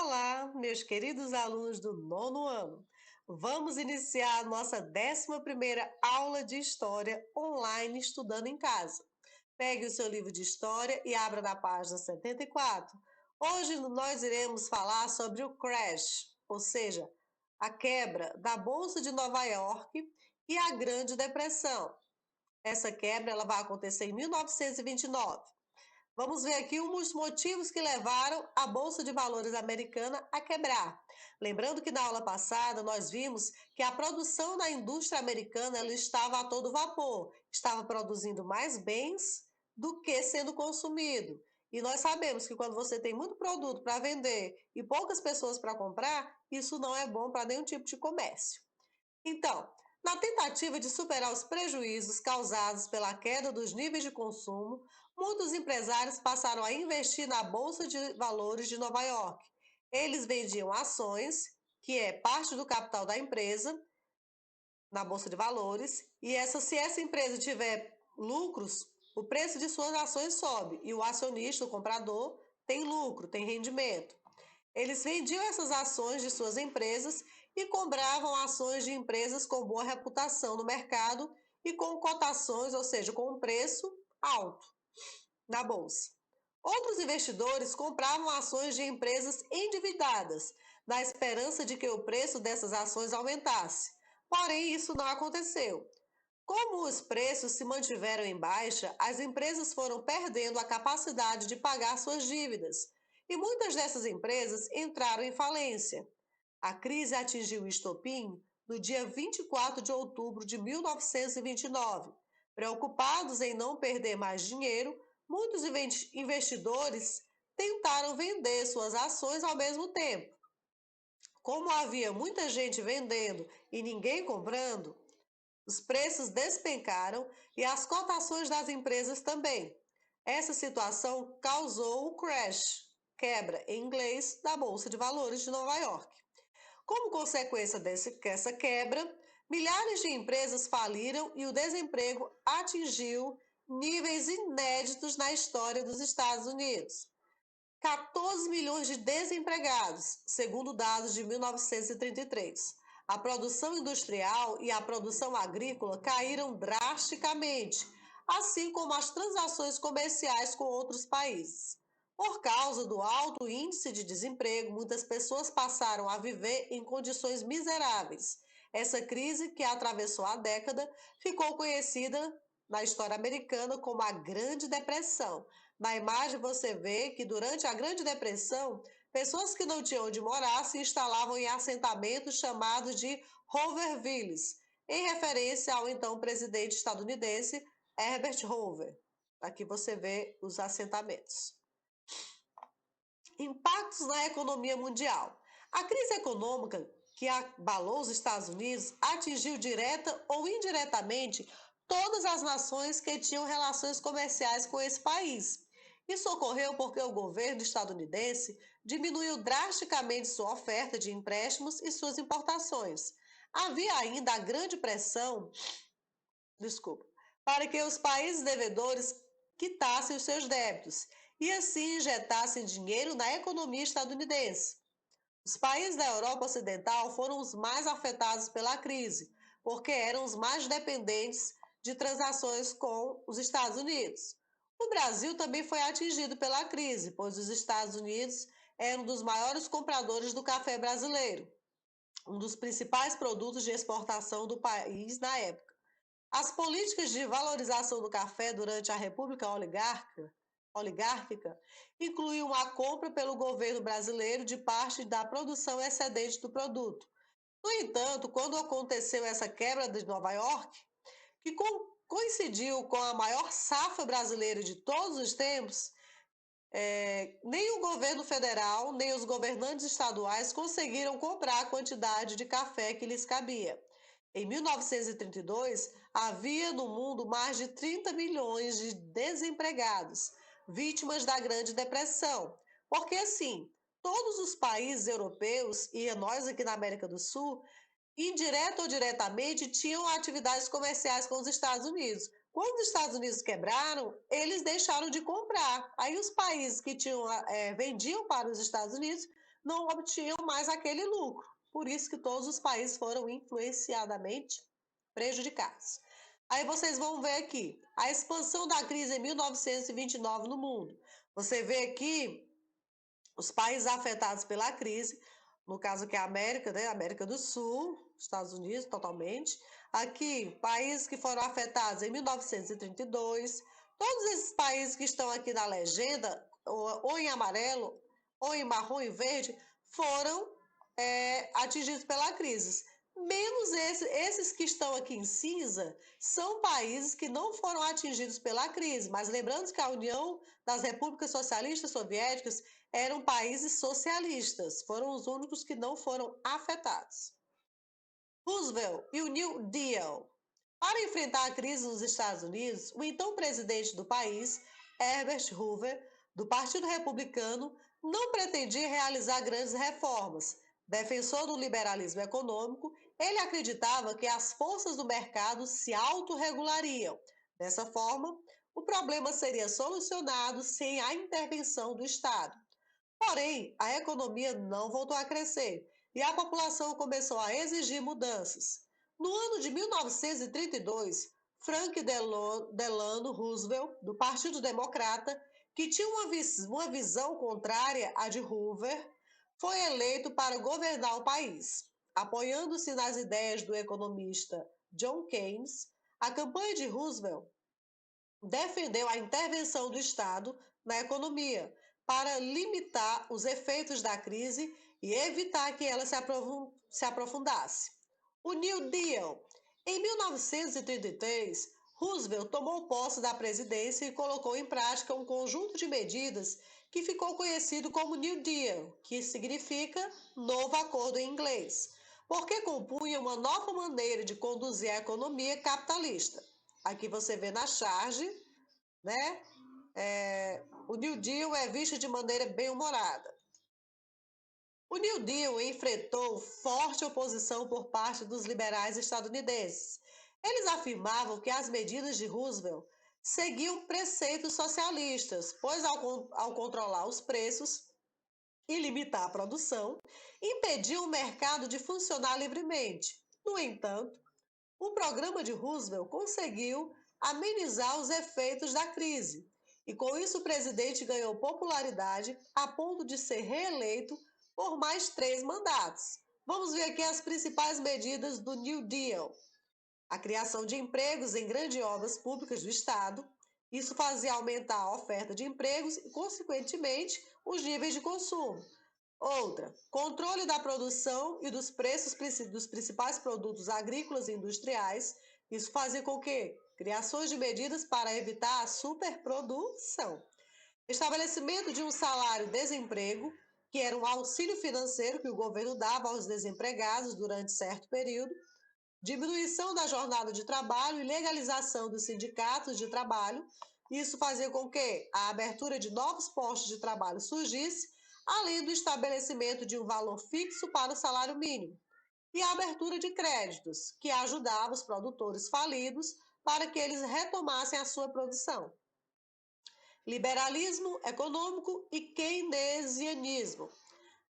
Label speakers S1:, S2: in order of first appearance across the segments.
S1: Olá, meus queridos alunos do nono ano. Vamos iniciar a nossa 11ª aula de História online estudando em casa. Pegue o seu livro de História e abra na página 74. Hoje nós iremos falar sobre o crash, ou seja, a quebra da Bolsa de Nova York e a Grande Depressão. Essa quebra ela vai acontecer em 1929. Vamos ver aqui os motivos que levaram a Bolsa de Valores americana a quebrar. Lembrando que na aula passada nós vimos que a produção na indústria americana ela estava a todo vapor, estava produzindo mais bens do que sendo consumido. E nós sabemos que quando você tem muito produto para vender e poucas pessoas para comprar, isso não é bom para nenhum tipo de comércio. Então, na tentativa de superar os prejuízos causados pela queda dos níveis de consumo, muitos empresários passaram a investir na Bolsa de Valores de Nova York. Eles vendiam ações, que é parte do capital da empresa, na Bolsa de Valores, e se essa empresa tiver lucros, o preço de suas ações sobe e o acionista, o comprador, tem lucro, tem rendimento. Eles vendiam essas ações de suas empresas e compravam ações de empresas com boa reputação no mercado e com cotações, ou seja, com um preço alto na bolsa. Outros investidores compravam ações de empresas endividadas, na esperança de que o preço dessas ações aumentasse. Porém, isso não aconteceu. Como os preços se mantiveram em baixa, as empresas foram perdendo a capacidade de pagar suas dívidas e muitas dessas empresas entraram em falência. A crise atingiu o estopim no dia 24 de outubro de 1929. Preocupados em não perder mais dinheiro, muitos investidores tentaram vender suas ações ao mesmo tempo. Como havia muita gente vendendo e ninguém comprando, os preços despencaram e as cotações das empresas também. Essa situação causou o crash, quebra em inglês, da Bolsa de Valores de Nova York. Como consequência dessa quebra, milhares de empresas faliram e o desemprego atingiu níveis inéditos na história dos Estados Unidos. 14 milhões de desempregados, segundo dados de 1933. A produção industrial e a produção agrícola caíram drasticamente, assim como as transações comerciais com outros países. Por causa do alto índice de desemprego, muitas pessoas passaram a viver em condições miseráveis. Essa crise, que atravessou a década, ficou conhecida na história americana como a Grande Depressão. Na imagem você vê que durante a Grande Depressão, pessoas que não tinham onde morar se instalavam em assentamentos chamados de Hoovervilles, em referência ao então presidente estadunidense Herbert Hoover. Aqui você vê os assentamentos. Impactos na economia mundial. A crise econômica que abalou os Estados Unidos atingiu direta ou indiretamente todas as nações que tinham relações comerciais com esse país. Isso ocorreu porque o governo estadunidense diminuiu drasticamente sua oferta de empréstimos e suas importações. Havia ainda a grande pressão, desculpa, para que os países devedores quitassem os seus débitos e assim injetassem dinheiro na economia estadunidense. Os países da Europa Ocidental foram os mais afetados pela crise, porque eram os mais dependentes de transações com os Estados Unidos. O Brasil também foi atingido pela crise, pois os Estados Unidos eram um dos maiores compradores do café brasileiro, um dos principais produtos de exportação do país na época. As políticas de valorização do café durante a República Oligárquica incluíam a compra pelo governo brasileiro de parte da produção excedente do produto. No entanto, quando aconteceu essa quebra de Nova York, que coincidiu com a maior safra brasileira de todos os tempos, nem o governo federal, nem os governantes estaduais conseguiram comprar a quantidade de café que lhes cabia. Em 1932, havia no mundo mais de 30 milhões de desempregados, vítimas da Grande Depressão. Porque, assim, todos os países europeus, e nós aqui na América do Sul, indireta ou diretamente, tinham atividades comerciais com os Estados Unidos. Quando os Estados Unidos quebraram, eles deixaram de comprar. Aí os países que vendiam para os Estados Unidos não obtinham mais aquele lucro. Por isso que todos os países foram influenciadamente prejudicados. Aí vocês vão ver aqui a expansão da crise em 1929 no mundo. Você vê aqui os países afetados pela crise, no caso aqui é a América, né? América do Sul, Estados Unidos totalmente. Aqui, países que foram afetados em 1932. Todos esses países que estão aqui na legenda, ou em amarelo, ou em marrom e verde, foram atingidos pela crise. Menos esses que estão aqui em cinza são países que não foram atingidos pela crise. Mas lembrando que a União das Repúblicas Socialistas Soviéticas eram países socialistas, foram os únicos que não foram afetados. Roosevelt e o New Deal. Para enfrentar a crise nos Estados Unidos, o então presidente do país, Herbert Hoover, do Partido Republicano, não pretendia realizar grandes reformas. Defensor do liberalismo econômico, ele acreditava que as forças do mercado se autorregulariam. Dessa forma, o problema seria solucionado sem a intervenção do Estado. Porém, a economia não voltou a crescer e a população começou a exigir mudanças. No ano de 1932, Frank Delano Roosevelt, do Partido Democrata, que tinha uma visão contrária à de Hoover, foi eleito para governar o país. Apoiando-se nas ideias do economista John Keynes, a campanha de Roosevelt defendeu a intervenção do Estado na economia para limitar os efeitos da crise e evitar que ela se aprofundasse. O New Deal. Em 1933, Roosevelt tomou posse da presidência e colocou em prática um conjunto de medidas que ficou conhecido como New Deal, que significa novo acordo em inglês, porque compunha uma nova maneira de conduzir a economia capitalista. Aqui você vê na charge, né? O New Deal é visto de maneira bem-humorada. O New Deal enfrentou forte oposição por parte dos liberais estadunidenses. Eles afirmavam que as medidas de Roosevelt seguiam preceitos socialistas, pois ao controlar os preços e limitar a produção, impediam o mercado de funcionar livremente. No entanto, o programa de Roosevelt conseguiu amenizar os efeitos da crise, e com isso o presidente ganhou popularidade a ponto de ser reeleito por mais 3 mandatos. Vamos ver aqui as principais medidas do New Deal. A criação de empregos em grandes obras públicas do Estado. Isso fazia aumentar a oferta de empregos e, consequentemente, os níveis de consumo. Outra, controle da produção e dos preços dos principais produtos agrícolas e industriais. Isso fazia com que criações de medidas para evitar a superprodução. Estabelecimento de um salário-desemprego, que era um auxílio financeiro que o governo dava aos desempregados durante certo período. Diminuição da jornada de trabalho e legalização dos sindicatos de trabalho. Isso fazia com que a abertura de novos postos de trabalho surgisse, além do estabelecimento de um valor fixo para o salário mínimo. E a abertura de créditos, que ajudava os produtores falidos para que eles retomassem a sua produção. Liberalismo econômico e keynesianismo.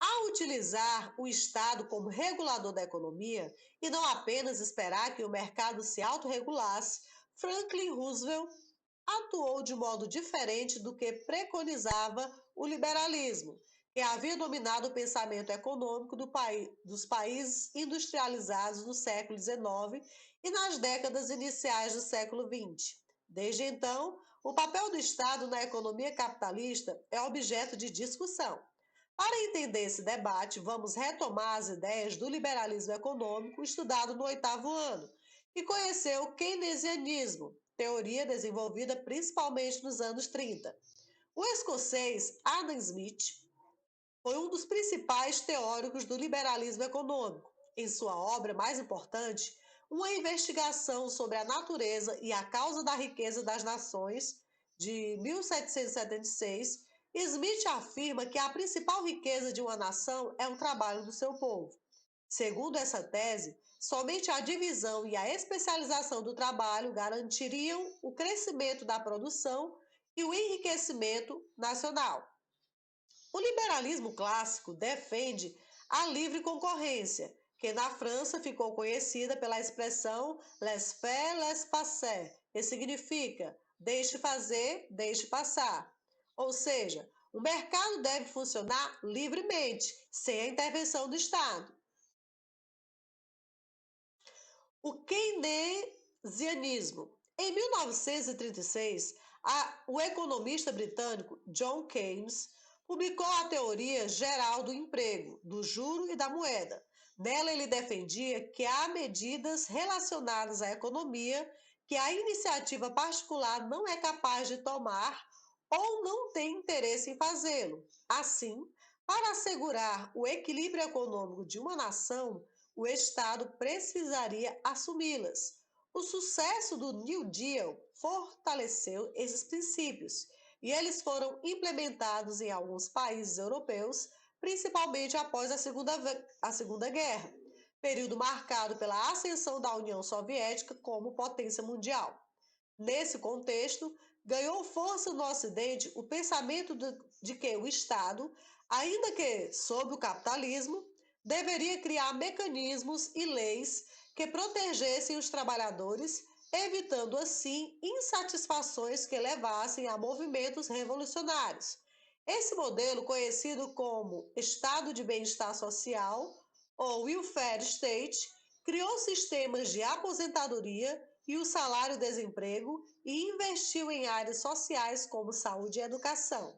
S1: Ao utilizar o Estado como regulador da economia e não apenas esperar que o mercado se autorregulasse, Franklin Roosevelt atuou de modo diferente do que preconizava o liberalismo, que havia dominado o pensamento econômico dos países industrializados no século XIX e nas décadas iniciais do século XX. Desde então, o papel do Estado na economia capitalista é objeto de discussão. Para entender esse debate, vamos retomar as ideias do liberalismo econômico estudado no 8º ano e conhecer o keynesianismo, teoria desenvolvida principalmente nos anos 30. O escocês Adam Smith foi um dos principais teóricos do liberalismo econômico. Em sua obra mais importante, Uma investigação sobre a natureza e a causa da riqueza das nações, de 1776, Smith afirma que a principal riqueza de uma nação é o trabalho do seu povo. Segundo essa tese, somente a divisão e a especialização do trabalho garantiriam o crescimento da produção e o enriquecimento nacional. O liberalismo clássico defende a livre concorrência, que na França ficou conhecida pela expressão laissez-faire, laissez-passer, que significa deixe fazer, deixe passar. Ou seja, o mercado deve funcionar livremente, sem a intervenção do Estado. O keynesianismo. Em 1936, o economista britânico John Keynes publicou a teoria geral do emprego, do juro e da moeda. Nela, ele defendia que há medidas relacionadas à economia que a iniciativa particular não é capaz de tomar ou não tem interesse em fazê-lo. Assim, para assegurar o equilíbrio econômico de uma nação, o Estado precisaria assumi-las. O sucesso do New Deal fortaleceu esses princípios e eles foram implementados em alguns países europeus, principalmente após a Segunda Guerra, período marcado pela ascensão da União Soviética como potência mundial. Nesse contexto, ganhou força no Ocidente o pensamento de que o Estado, ainda que sob o capitalismo, deveria criar mecanismos e leis que protegessem os trabalhadores, evitando assim insatisfações que levassem a movimentos revolucionários. Esse modelo, conhecido como Estado de Bem-Estar Social ou Welfare State, criou sistemas de aposentadoria e o salário-desemprego e investiu em áreas sociais como saúde e educação.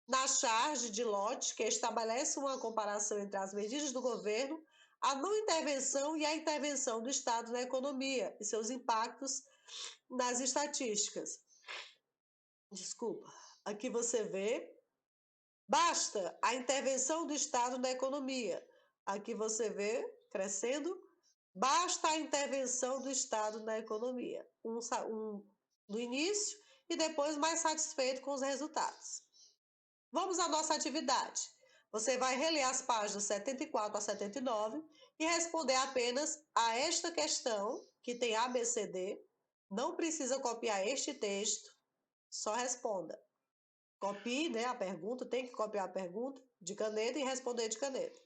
S1: Na charge de Lott, que estabelece uma comparação entre as medidas do governo, a não intervenção e a intervenção do Estado na economia e seus impactos nas estatísticas. Desculpa. Aqui você vê, basta a intervenção do Estado na economia. Aqui você vê, crescendo, basta a intervenção do Estado na economia. No início e depois mais satisfeito com os resultados. Vamos à nossa atividade. Você vai reler as páginas 74 a 79 e responder apenas a esta questão, que tem ABCD. Não precisa copiar este texto, só responda. Copie, né, a pergunta, tem que copiar a pergunta de caneta e responder de caneta.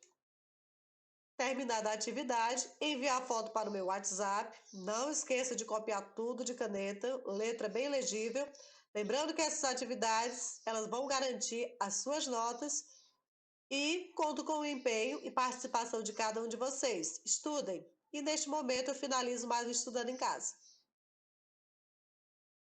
S1: Terminada a atividade, enviar a foto para o meu WhatsApp. Não esqueça de copiar tudo de caneta, letra bem legível. Lembrando que essas atividades, elas vão garantir as suas notas e conto com o empenho e participação de cada um de vocês. Estudem! E neste momento eu finalizo mais o Estudando em Casa.